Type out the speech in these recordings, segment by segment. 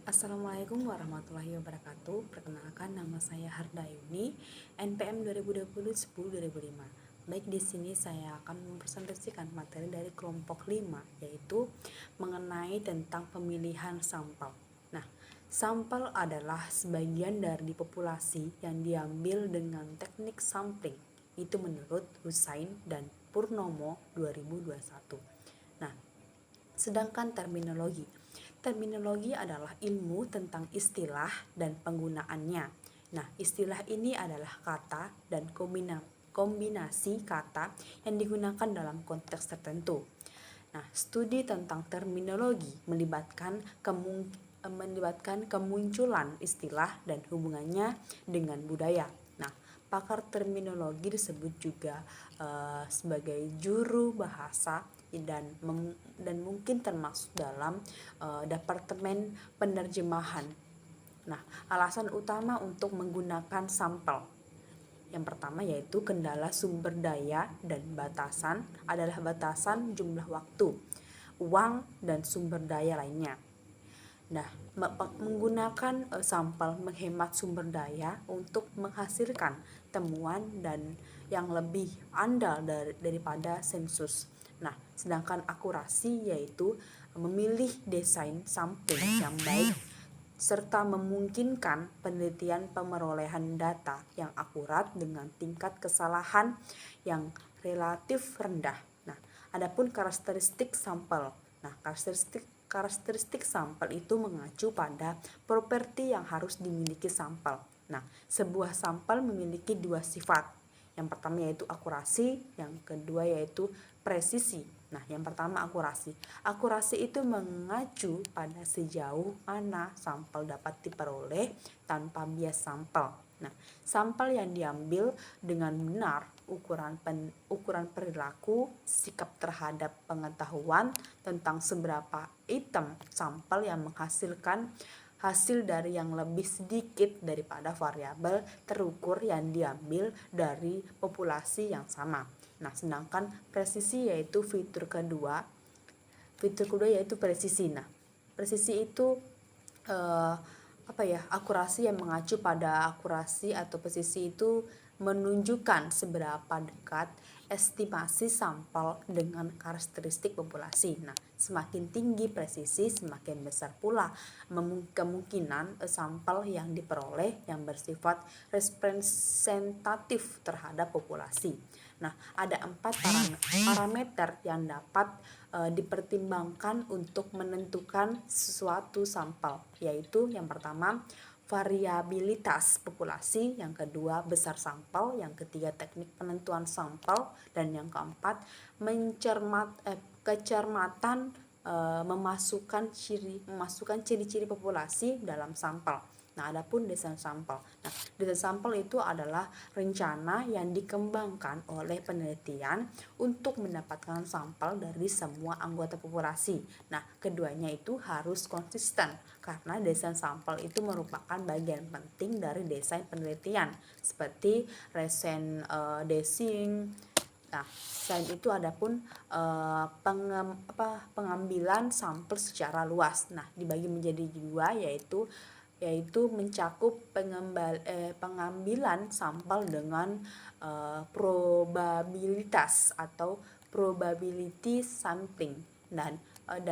Assalamualaikum warahmatullahi wabarakatuh. Perkenalkan, nama saya Hardayuni, NPM 2020-10-2005. Baik, di sini saya akan mempresentasikan materi dari kelompok 5, yaitu mengenai tentang pemilihan sampel. Nah, sampel adalah sebagian dari populasi yang diambil dengan teknik sampling. Itu menurut Husain dan Purnomo 2021. Nah, sedangkan Terminologi adalah ilmu tentang istilah dan penggunaannya. Nah, istilah ini adalah kata dan kombinasi kata yang digunakan dalam konteks tertentu. Nah, studi tentang terminologi melibatkan kemunculan istilah dan hubungannya dengan budaya. Nah, pakar terminologi disebut juga sebagai juru bahasa dan mungkin termasuk dalam departemen penerjemahan. Nah, alasan utama untuk menggunakan sampel yang pertama yaitu kendala sumber daya dan batasan adalah batasan jumlah waktu, uang, dan sumber daya lainnya. Nah, menggunakan sampel menghemat sumber daya untuk menghasilkan temuan dan yang lebih andal daripada sensus. Nah, sedangkan akurasi yaitu memilih desain sampling yang baik serta memungkinkan penelitian pemerolehan data yang akurat dengan tingkat kesalahan yang relatif rendah. Nah, adapun karakteristik sampel. Nah, karakteristik sampel itu mengacu pada properti yang harus dimiliki sampel. Nah, sebuah sampel memiliki dua sifat. Yang pertama yaitu akurasi, yang kedua yaitu presisi. Nah, yang pertama akurasi. Akurasi itu mengacu pada sejauh mana sampel dapat diperoleh tanpa bias sampel. Nah, sampel yang diambil dengan benar, ukuran perilaku, sikap terhadap pengetahuan tentang seberapa item sampel yang menghasilkan hasil dari yang lebih sedikit daripada variabel terukur yang diambil dari populasi yang sama. Nah, sedangkan presisi yaitu fitur kedua yaitu presisi. Nah, presisi itu akurasi yang mengacu pada akurasi atau presisi itu menunjukkan seberapa dekat estimasi sampel dengan karakteristik populasi. Nah, semakin tinggi presisi, semakin besar pula kemungkinan sampel yang diperoleh yang bersifat representatif terhadap populasi. Nah, ada 4 parameter yang dapat dipertimbangkan untuk menentukan suatu sampel, yaitu yang pertama variabilitas populasi, yang kedua besar sampel, yang ketiga teknik penentuan sampel, dan yang keempat kecermatan memasukkan ciri-ciri populasi dalam sampel. Nah, adapun desain sampel. Nah, desain sampel itu adalah rencana yang dikembangkan oleh penelitian untuk mendapatkan sampel dari semua anggota populasi. Nah, keduanya itu harus konsisten karena desain sampel itu merupakan bagian penting dari desain penelitian seperti resin desing. Nah, selain itu adapun pengambilan sampel secara luas. Nah, dibagi menjadi dua yaitu mencakup pengambilan sampel dengan probabilitas atau probability sampling, dan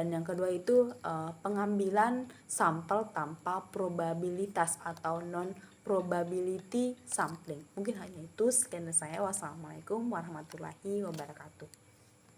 yang kedua itu pengambilan sampel tanpa probabilitas atau non probability sampling. Mungkin hanya itu, sekian dari saya. Wassalamualaikum warahmatullahi wabarakatuh.